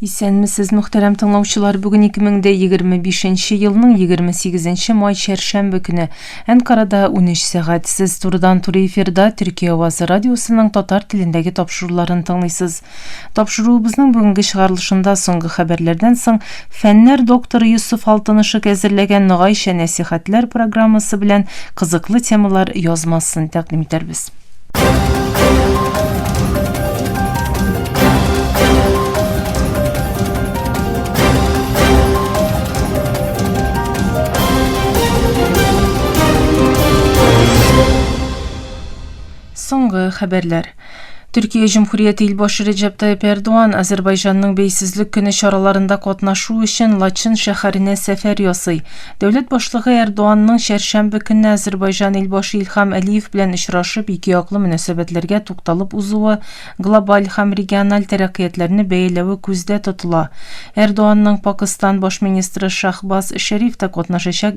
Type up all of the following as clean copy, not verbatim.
Исәнмесез, мөхтәрәм тыңлаучылар, бүген 2025 елның 28 май шәршәмбе көне Әнкарада 13 сәгать. Сез турыдан-туры эфирда Төркия авазы радиосының татар телендәге тапшыруларын тыңлыйсыз. Тапшыруыбызның бүгенге чыгарылышында соңгы хәбәрләрдән соң фәннәр докторы Юсуф Алтынышык әзерләгән Ногайча нәсихәтләр программасы белән кызыклы темалар язмасын тәкъдим итәрбез. Соңгы хәбәрләр. Төркия Җөмһүрияте илбашы Реджеп Тайип Эрдоган Азәрбайҗанның бәйсезлек көне чараларында катнашу өчен Лачин шәһәренә сәфәр ясый. Дәүләт башлыгы Эрдоганның шәршәмбе көнне Азәрбайҗан илбашы Илһам Әлиев белән очрашып, ике яклы мөнәсәбәтләргә тукталып узуы, глобаль һәм региональ тәрәккыятләрне бәяләве күздә тотыла. Эрдоганның Пакистан баш министры Шахбаз Шәриф та катнашачак.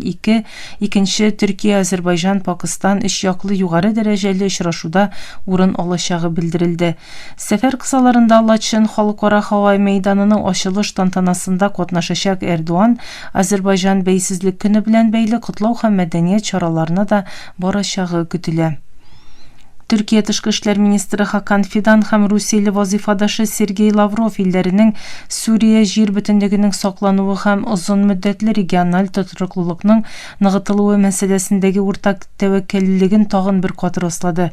Икенче Төркия-Азәрбайҗан-Пакистан өч яклы югары дәрәҗәле очрашуда урын алачагы белдерелде. Сәфәр кысаларында Лачин халыкара һава мәйданының ачылыш тантанасында катнашачак Эрдоган Азәрбайҗан бәйсезлек көне белән бәйле котлау һәм мәдәният чараларына да барачагы көтелә. Төркия тышкы эшләр министры Хакан Фидан һәм Русияле вазифадашы Сергей Лавров илләренең Сүрия җир бөтенлегенең саклануы һәм озын мөддәтле региональ тотрыклылыкның ныгытылуы мәсьәләсендәге уртак тәвәккәллеген тагын бер кат раслады.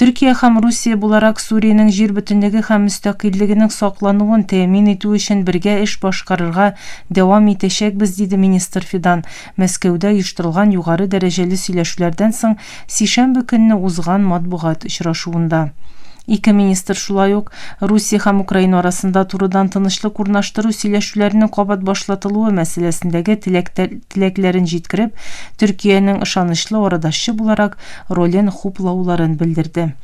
Төркия һәм Русия буларак Сүриянең җир бөтенлеге һәм мөстәкыйльлегенең саклануын тәэмин итү өчен бергә эш башкарырга дәвам итәчәкбез, диде министр Фидан. Мәскәүдә оештырылган югары дәрәҗәле сөйләшүләрдән соң сишәмбе көнне узган матбугат очрашуында. Ике министр шулай ук Русия һәм Украина арасында турыдан тынычлык урнаштыру сөйләшүләренең кабат башлатылуы мәсьәләсендәге теләкләрен җиткереп, Төркиянең ышанычлы арадашчы буларак ролен хуплауларын белдерде.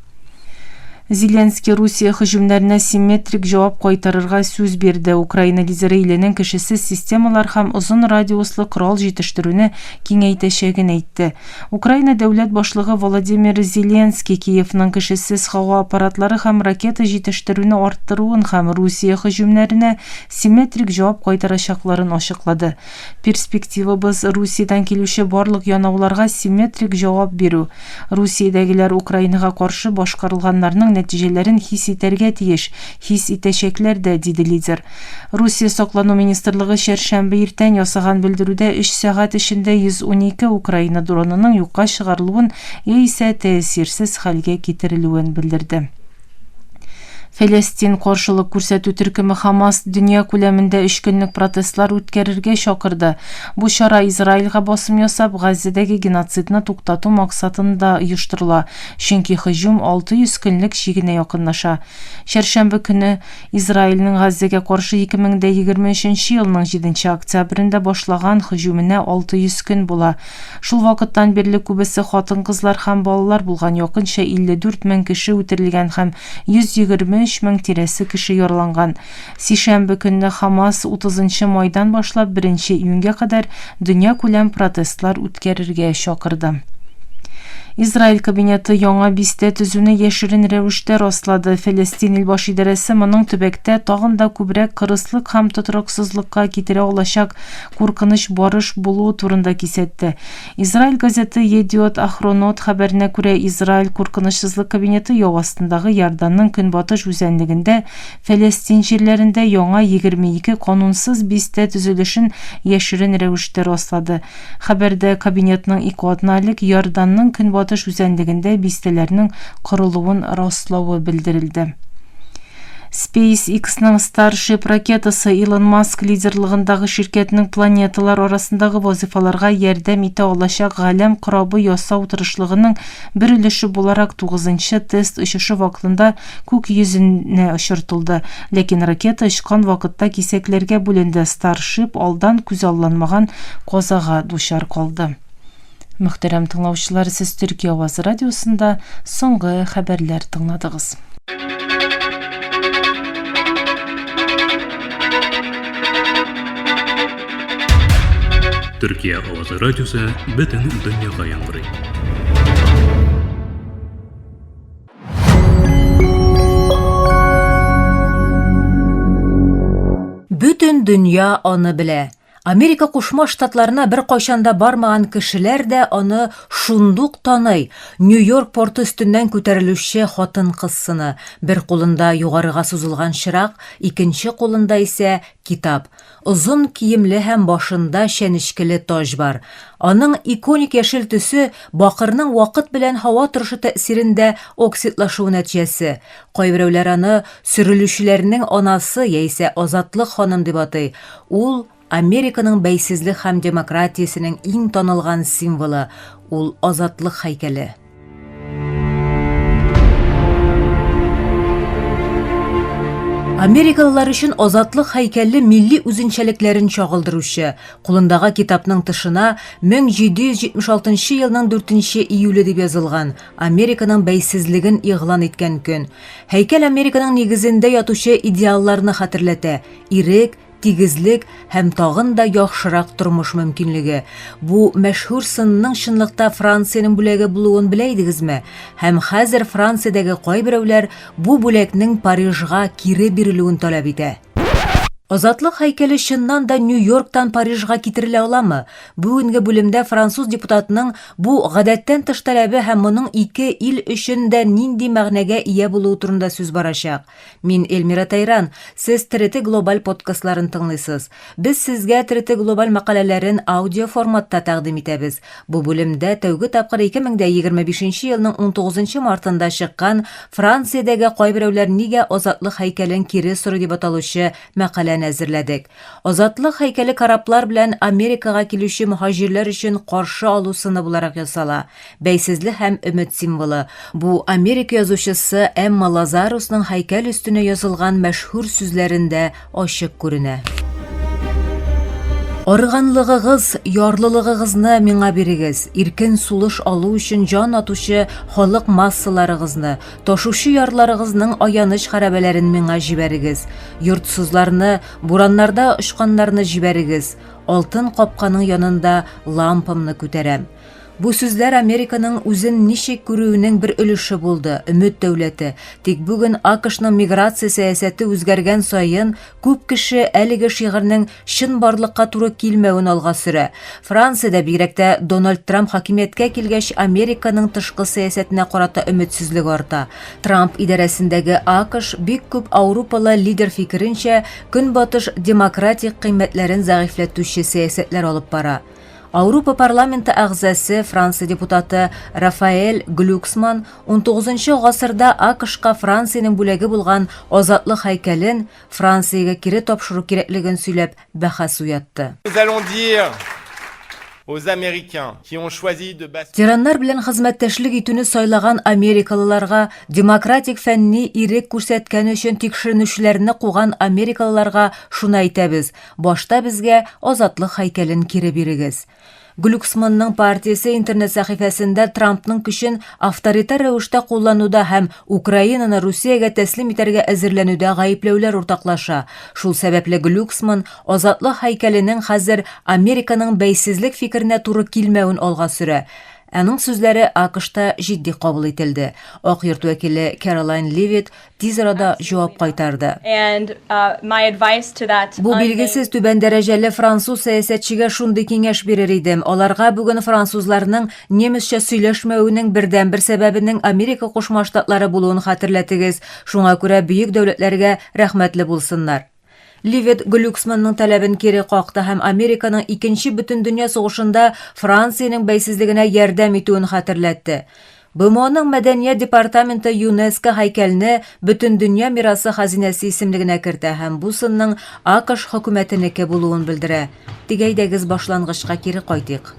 Зеленский Русия һөҗүмнәренә симметрик җавап кайтарырга сүз бирде. Украина лидеры иленең кешесез системалар һәм озын радиуслы корал җитештерүне киңәйтәчәген әйтте. Украина дәүләт башлыгы Владимир Зеленский Киевның кешесез һава аппаратлары һәм ракета җитештерүне арттыруын һәм Русия һөҗүмнәренә симметрик җавап кайтарачакларын ачыклады. Перспективабыз Русиядән килүче барлык янауларга симметрик җавап бирү. Русиядәгеләр Украинага каршы башкарылганнарның нәтиҗәләрен хис итәргә тиеш, хис итәчәкләр дә, диде лидер. Русия саклану министрлыгы шәршәмбе иртән ясаган белдерүдә 3 сәгать эчендә 112 Украина дронының юкка чыгарылуын яисә тәэсирсез хәлгә китерелүен белдерде. Фәлестин каршылык күрсәтү төркеме Хамас дөнья күләмендә 3 көнлек протестлар үткәрергә чакырды. Бу чара Израильгә басым ясап, Газадагы геноцидны туктату максатында оештырыла, чөнки һөҗүм 600 көнлек чигенә якынлаша. Шәршәмбе көне Израильнең Газага каршы 2023 елның 7 октябрендә башлаган һөҗүменә 600 көн була. Шул вакыттан бирле күбесе хатын-кызлар һәм балалар булган, якынча 54 мең кеше үтерелгән һәм 123 мең тирәсе кеше ярланган. Сишәмбе көнне Хамас 30 майдан башлап 1 июньгә кадәр дөнья күләм протестлар үткәрергә чакырды. Израиль кабинеты яңа бистә төзүне яшерен рәвештә раслады. Фәлестин илбаш идарәсе моның төбәктә тагын да күбрәк кырыслык һәм тотрыксызлыкка китерә алачак куркыныч барыш булуы турында кисәтте. Израиль газеты Йедиот Ахронот хәбәренә күрә, Израиль куркынычсызлык кабинеты яу астындагы Ярданның көнбатыш үзәнлегендә Фәлестин җирләрендә яңа 22 канунсыз бистә төзелешен яшерен рәвештә раслады. Хәбәрдә кабинетның икътисадник Ярданның көнбатыш үзәнлегендә бистәләрнең корылуын раслауы белдерелде. SpaceX-ның Starship ракетасы Илон Маск лидерлыгындагы ширкәтнең планеталар арасындагы вазифаларга ярдәм итә алачак галәм корабы ясау тырышлыгының бер өлеше буларак 9-нчы тест очышы вакытында күк йөзенә очыртылды. Ләкин ракета очкан вакытта кисәкләргә бүленде. Starship алдан күзалланмаган казага дучар калды. Мөхтәрәм тыңлаучылар, сез Төркия авазы радиосында соңгы хәбәрләр тыңладыгыз. Төркия авазы радиосы бөтен дөньяга яңгырый. Bütün dünya onu bile. Америка Кушма Штатларына bir кайчанда бармаган кешеләр дә аны шундук таный. Нью-Йорк порты өстеннән күтәрелүче хатын-кызны, bir кулында югарыга сузылган чырак, икенче кулында исә китап. Озын киемле һәм башында шәнечкеле таж бар. Аның иконик яшел төсе бакырның вакыт белән һава торышы тәэсирендә оксидлашуы нәтиҗәсе. Кайберәүләр аны сөрелүчеләрнең анасы яисә азатлык ханым дип атый. Ул Американың бәйсезлек һәм демократиясенең иң танылган символы. Ул азатлык һәйкәле. Америкалылар өчен азатлык һәйкәле милли үзенчәлекләрен чагылдыручы. Кулындагы китапның тышына 1776 елның 4 июле дип язылган. Американың бәйсезлеген игълан иткән көн. Һәйкәл Американың нигезендә ятучы идеалларны хәтерләтә. Ирек, тигезлек һәм тагын да яхшырак тормыш мөмкинлеге. Бу мәшһүр сынның чынлыкта Франциянең бүләге булуын белә идегезме? Һәм хәзер Франциядәге кайберәүләр бу бүләкнең Парижга кире бирелүен таләп итә. Азатлык һәйкәле чыннан да Нью-Йорктан Парижга китерелә аламы? Бүгенге бүлемдә француз депутатының бу гадәттән тыш таләбе һәм моның ике ил өчен дә нинди мәгънәгә ия булуы турында сүз барачак. Мин Эльмира Тайран, сез ТРТ Глобаль подкастларын тыңлыйсыз. Без сезгә ТРТ Глобаль мәкаләләрен аудио форматта тәкъдим итәбез. Бу бүлемдә тәүге тапкыр 2025 елның 19 мартында чыккан Франциядәге кайберәүләр нигә азатлык һәйкәлен кире сорый дип аталучы мәкалә әзерләдек. Азатлык һәйкәле караплар белән Америкага килүче мухаҗирләр өчен каршы алу сыны буларак ясала. Бәйсезлек һәм өмет символы. Бу Америка язучысы Эмма Лазарусның һәйкәл өстенә язылган мәшһүр сүзләрендә ачык күренә. Арыганлыгыгыз, ярлылыгыгызны миңа бирегез. Иркен сулыш алу өчен җан атучы халык массаларыгызны, ташучы ярларыгызның аяныч хәрабәләрен миңа җибәрегез. Йортсызларны, бураннарда очканнарны җибәрегез. Алтын капканың янында лампамны күтәрәм. Бу сүзләр Американың үзен ничек күрүенең bir өлеше булды, өмет дәүләте. Тик бүген АКШның миграция сәясәте үзгәргән саен күп кеше әлеге шигырьнең чын барлыкка туры килмәвен алга сөрә. Франциядә бигрәк тә Дональд Трамп хакимияткә килгәч Американың тышкы сәясәтенә карата өметсезлек арта. Трамп идарәсендәге АКШ бик күп Аурупалы лидер фикеренчә көнбатыш демократик кыйммәтләрен зәгыйфләтүче сәясәтләр алып бара. Авропа парламенты әгъзасы Франция депутаты Рафаэль Глюксман 19 гасырда АКШка Франциянең бүләге булган азатлык һәйкәлен Франциягә кире тапшыру кирәклеген сөйләп бәхәс уятты. Тираннар белән хезмәттәшлек итүне сайлаган америкалыларга, демократик фәнни ирек күрсәткән өчен тикшеренүчеләрне куган америкалыларга шуны әйтәбез: башта безгә азатлык һәйкәлен кире бирегез. Глюксманның партиясе интернет сәхифәсендә Трампның көчен авторитар рәвештә куллануда һәм Украинаны Русиягә тәслим итәргә әзерләнүдә гаепләүләр уртаклаша. Шул сәбәпле Глюксман азатлык һәйкәленең хәзер Американың бәйсезлек фикеренә туры килмәвен алга сөрә. Аның сүзләре АКШта җитди кабул ителде. Ак йорт вәкиле Кэролайн Левит тиз арада җавап кайтарды. Бу билгесез түбән дәрәҗәле француз сәясәтчегә шундый киңәш бирер идем. Аларга бүген французларның немецчә сөйләшмәвенең бердән-бер сәбәбенең Америка Кушма Штатлары булуын хәтерләтегез. Шуңа күрә бөек дәүләтләргә рәхмәтле булсыннар. Левит Глюксманның таләбен кире какты һәм Американың 2нче бөтен дөнья сугышында Франциянең бәйсезлегенә ярдәм итүен хәтерләтте. БМОның мәдәният департаменты ЮНЕСКО һәйкәлне бөтен дөнья мирасы хәзинәсе исемлегенә кертә һәм бу сынның АКШ хөкүмәтенеке булуын белдерә. Тигәйдәгез башлангычка кире кайтыйк.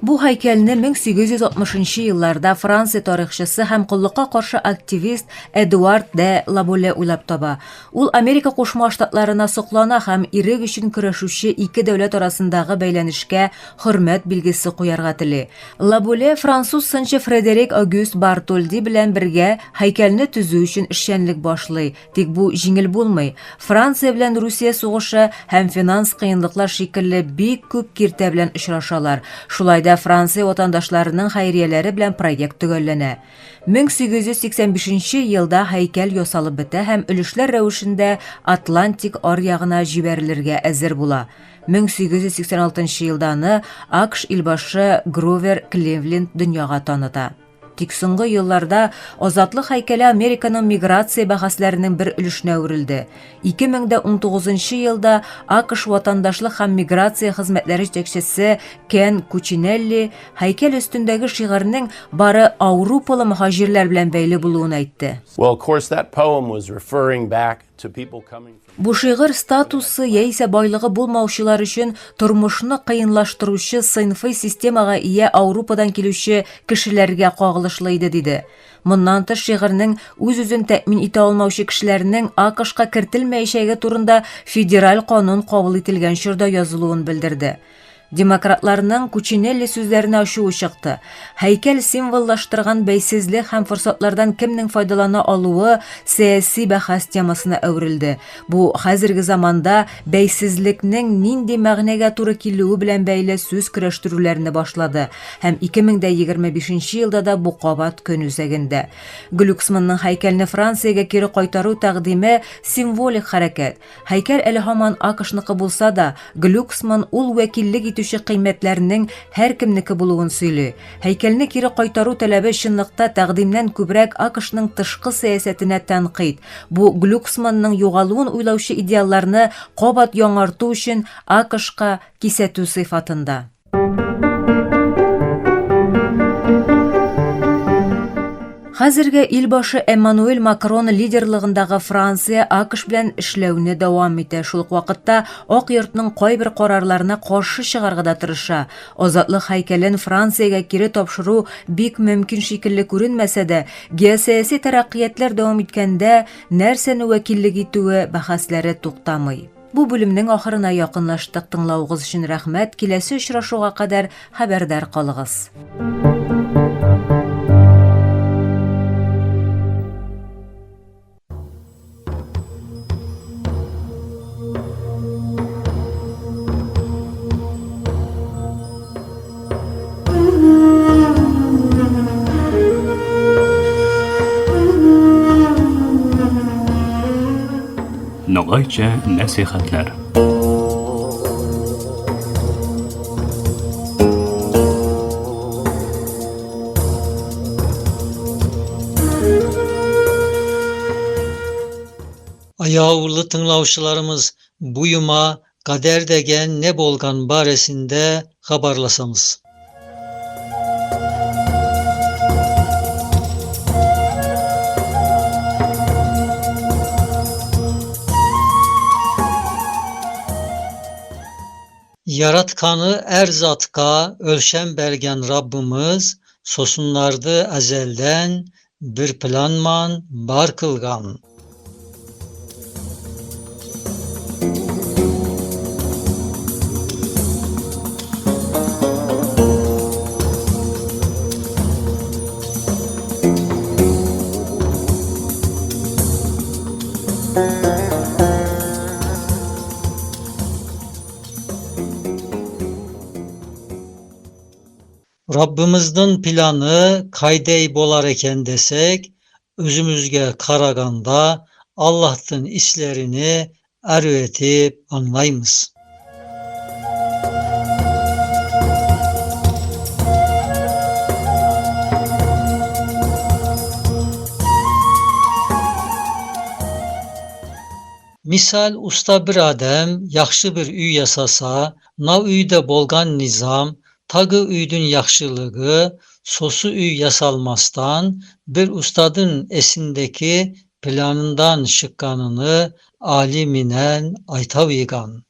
Бу һәйкәлне 1860 елларда Франция тарихчысы һәм куллыкка каршы активист Эдуард де Лаболе уйлап таба. Ул Америка Кушма Штатларына соклана һәм ирек өчен көрәшүче ике дәүләт арасындагы бәйләнешкә хөрмәт билгесе куярга тели. Лаболе француз сынчы Фредерик Огюст Бартольди белән бергә һәйкәлне төзү өчен эшчәнлек башлый. Тик бу җиңел булмый. Франция белән Русия сугышы һәм финанс кыенлыклар шикелле бик күп киртә белән очрашалар. Шулай да Fransiya vatandaşlarının xeyriyeleri bilen proyekt tügellene. 1885 yılda heykel yosalıb bite hem ölüşler rəvişində Atlantik arıyağına jiberilirge əzir bula. 1886 yıldany AQSh ilbaşı Grover Cleveland dünyaga tanıda. Tik soňgy ýyllarda Azatlıq heykeli Amerikanın migrasiya bahaslarının bir ülüşüne öwrildi. 2019 yılda AQSh vatandaşlık hem migrasiya hizmetleri jetekçisi Ken Cuccinelli heykel üstündeki şiirinin bары Avrupalı muhajirler bilen beýle buluğunu aýtdy. Well, of course, that poem was referring back to people coming from... Bu şiir statusu ýa-ise baylygy bulmawçylar üçin turmuşyny kıyınlaştırıcı sınıfy sistemaga iýe Avrupadan kilişi kişilerge kagylışlydy dedi. Mundan tыш şiiriniň öz-özün tämin ite almawçy kişileriniň AQShga kirtilmeýşegi turunda federal kanun kabul etilgen şurda ýazylygyny bildirdi. Demokratlarının Cuccinelli sözlerine aşığı çıktı. Heykel simvollaştırgan beysizlik hem fırsatlardan kimnin faydalana alığı siyasi bahas temasına öwrildi. Bu hazırgı zamanda beysizliknin nindi məgnəgə turı killiği bilen beyle söz küreştürülerini başladı. Hem 2025 yılda da bu qabat könüzeginde. Glucksmann'ın heykelini Fransiyaya kiri qaytaruu taqdimi simvolik hareket. Heykel eli haman AQShniki bulsa da Glucksmann ul vekillik itüşi kıymetlerinin her kimniki buluğun söylü. Heykelini kiri qaytaruu talebi şınlıqta taqdimden kübrek AQSh'nın tışkı siyasetine tanqid. Bu Glucksmann'ın yoğaluğun uylauşı ideallarını qabat yaڭartuu üçün AQSh'ga kisetүү sıfatında. Hazırga ilbaşı Emmanuel Macron liderligindagi Fransiya AQSh bilen işlewini dowam ete. Şol wagtda Ok ýurtynyň goý bir kararlaryna garşy çygargyda tyrşa. Azatlyk heykelin Fransiyaga kiri topşuruu bik mümkin şekilli görünmese-de, geosiyasi taraqqiyatlar dowam etkende närseni wekillik etüwe bahaslary toktamay. Bu bölümniň ahyryna ýakynlaşdyk. Tinlawgyz üçin rahmet. Kilesi uçraşuga kadar haberdar kalygyz. Noğayça nasihatler. Ayağılı tınlavşılarımız buyuma kader degen ne bolgan baresinde habarlasamız. Yaratkanı erzatka ölşen bergen Rabbimiz sosunlardı ezelden bir planman bar kılgan. Rabbimizden planı kaydey bolar eken desek, özümüzge karaganda Allah'tın islerini arı etip anlayımız. Misal usta bir adam yaxşı bir üy yasasa, na üyde bolgan nizam, tagı üydün yaxşılığı, sosu üy yasalmastan bir ustadın esindeki planından şıkkanını aliminen aytavigan.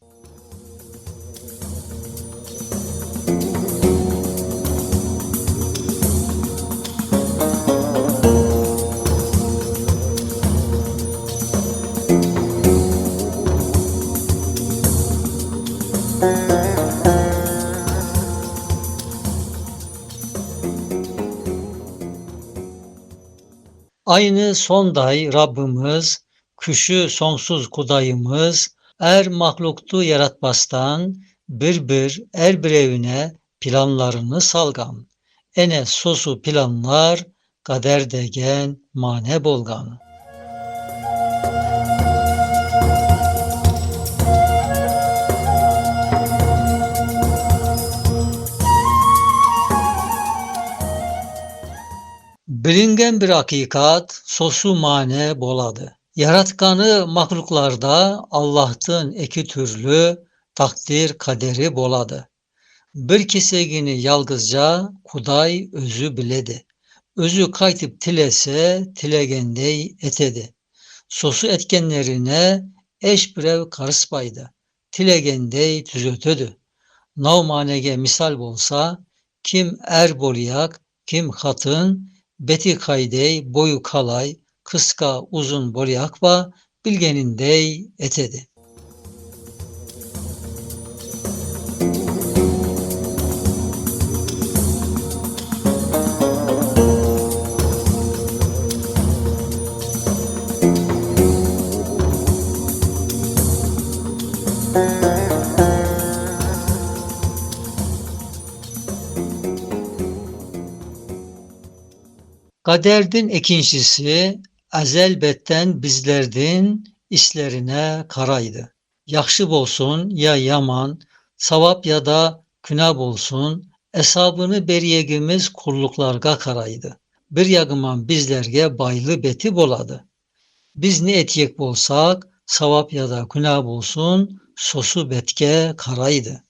Aynı sonday Rabbimiz, küşü sonsuz kudayımız, er mahluktu yaratmastan bir her bir evine planlarını salgan. Ene sosu planlar, kader degen mane bolgan. Bilingen bir hakikat sosu mane boladı. Yaratkanı mahluklarda Allah'tın iki türlü takdir kaderi boladı. Bir kesegini yalgızca Kuday özü biledi. Özü kaytıp tilese tilegendey etedi. Sosu etkenlerine eş birev karıspaydı. Tilegendey tüzötödü. Navmanege misal bolsa kim er boliyak, kim hatın, beti kaydey boyu kalay, kıska uzun bolyakba bilgenindey etedi. Kaderdin ikincisi ezelbetten bizlerdin islerine karaydı. Yaxşı bolsun ya yaman, savap ya da günah bolsun, esabını beriyegimiz kulluklarga karaydı. Bir yagıman bizlerge baylı beti boladı. Biz ne etiyek bolsak, savap ya da günah bolsun, sosu betke karaydı.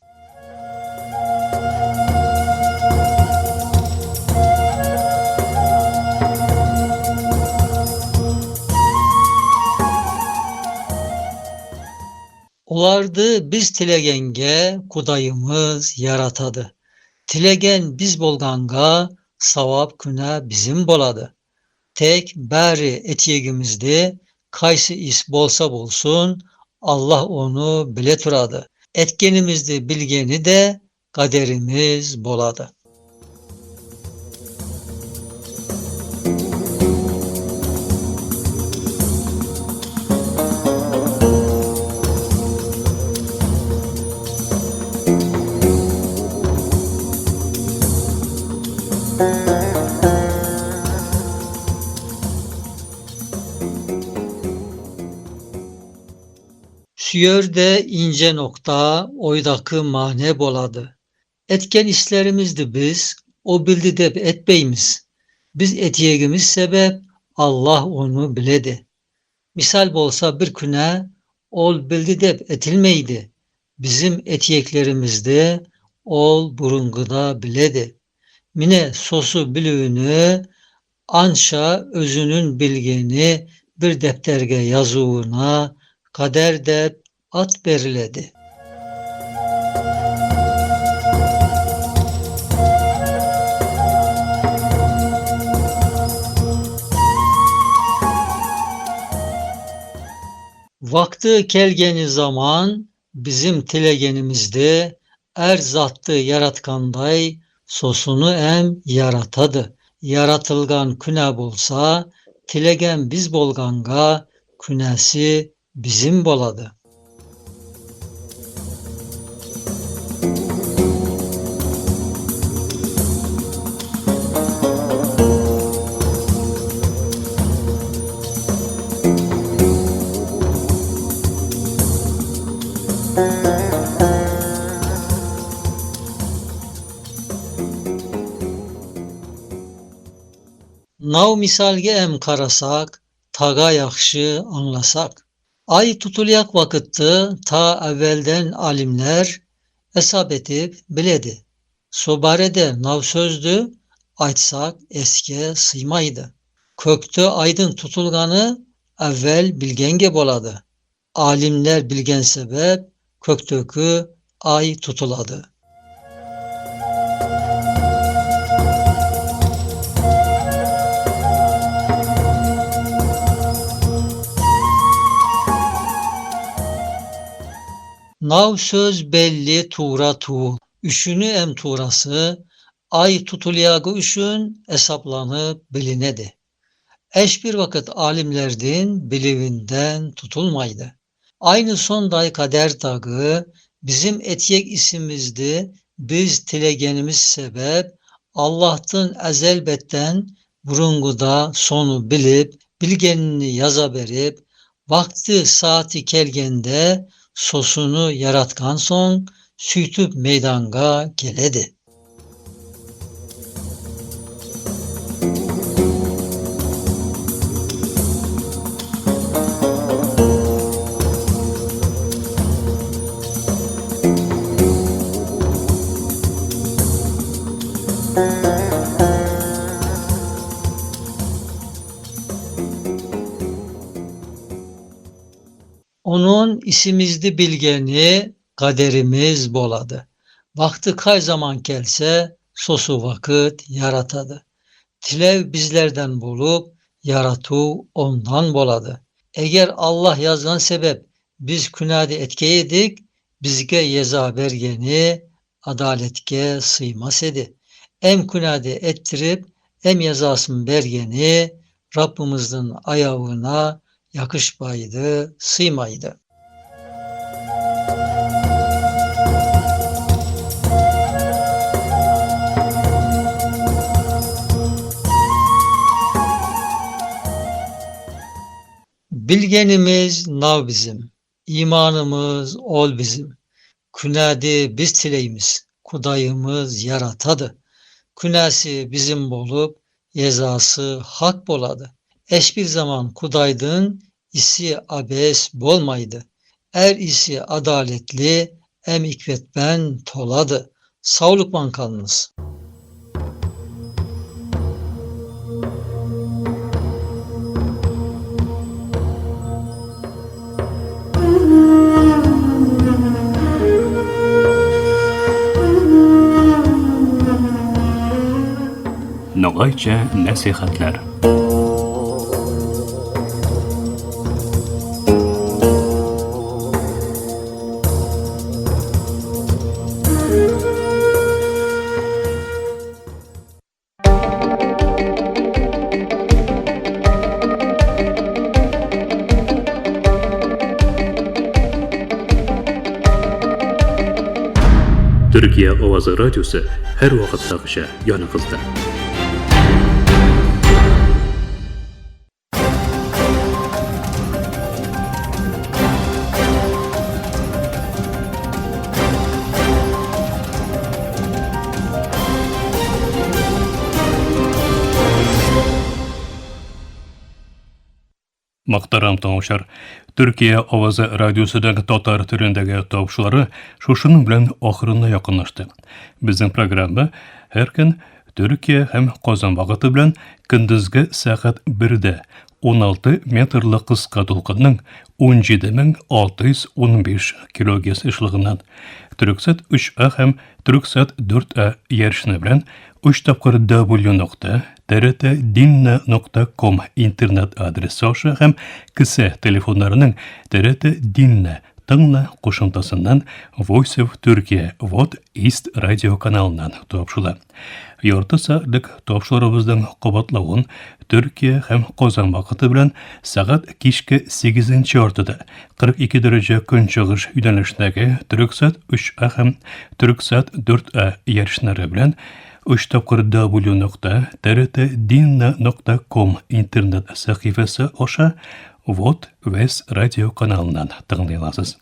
Olardı biz tilegenge Kudayımız yaratadı. Tilegen biz bolganga savap küne bizim boladı. Tek bari etiyegimizdi, kaysı is bolsa bolsun Allah onu bile turadı. Etkenimizdi bilgeni de kaderimiz boladı. Süyörde ince nokta oydakı mane boladı. Etken islerimizdi biz, o bildi de etbeyimiz. Biz etiyegimiz sebep, Allah onu biledi. Misal bolsa bir küne, ol bildi de etilmeydi. Bizim etiyeklerimizde, ol burunguda biledi. Mine sosu bilüğünü, anşa özünün bilgeni bir defterge yazığına, kader de at beriledi. Vakti kelgeni zaman bizim tilegenimizde er zattı yaratkanday sosunu em yaratadı. Yaratılgan küne bolsa tilegen biz bolganga künesi bizim boladı. Nav misalge em karasak, taga yakşı anlasak. Ay tutulyak vakitti ta evvelden alimler hesap etip biledi. Sobarede nav sözdü, aytsak eske sıymaydı. Köktü aydın tutulganı evvel bilgenge boladı. Alimler bilgen sebep köktökü ay tutuladı. Nav söz belli tuğra tuğul. Üşünü em tuğrası, ay tutulyağı üşün hesaplanıp bilinedi. Eş bir vakit alimlerdin bilivinden tutulmaydı. Aynı son day kader tağı bizim etiyek isimizdi, biz tilegenimiz sebep Allah'tan ezelbetten burunguda sonu bilip bilgenini yaza berip vakti saati kelgende sosunu yaratkan son süytüp meydanga geledi. Onun isimizdi bilgeni kaderimiz boladı. Vakti kay zaman gelse sosu vakit yaratadı. Tilev bizlerden bulup yaratu ondan boladı. Eğer Allah yazgan sebep biz künadi etkeydik, bizge yeza bergeni adaletke sıymas edi. Em künadi ettirip em yazasın bergeni Rabbimizin ayağına yakışmaydı, sıymaydı. Bilgenimiz nav bizim, imanımız ol bizim. Künadi biz tileyimiz, kudayımız yaratadı. Künası bizim bolup, yezası hak boladı. Eş bir zaman kudaydın, isi abes bolmaydı. Er isi adaletli, em ikvetben toladı. Sağlıkman kalınız. Noğayça nasihatler. Türkiye Ovazı Radyosu her vakit takışa yanınızda. Muhtaram tamaşar, Türkiye Ovazı Radyosu'daki Tatar türündeki topşuları şuşunun bilen ahırına yakınlaştı. Bizim programda her gün Türkiye hem Qozon vaqti bilen gündüzgi saat 1'de 16 metrli qısqa dolqinning 17.615 kHz işliğinden Türksat 3A hem Türksat 4A yarışını bilen 3 tapqir w.trt-dinna.com internet adresi aşağı hem kısa telefonlarının TRT Dinna Tыңla qo'shimtasidan Voice of Turkey What East radio kanalından topşular. Yorta saatlik topşularımızdan qabatlawın Türkiye hem Qozon vaqti bilen saat kişki 8 ortada 42 derece künçağış yönelişdeki Türksat 3A hem Türksat 4A yarışları bilen 3 tapqir w.trt-dinna.com internet sahifesi aşağı Vot West radio kanalından tыңlaylasыз.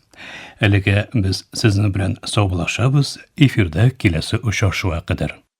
Әлеге biz sizin bilen sağlaşabız, efirde kilesi uçaşığa kadar.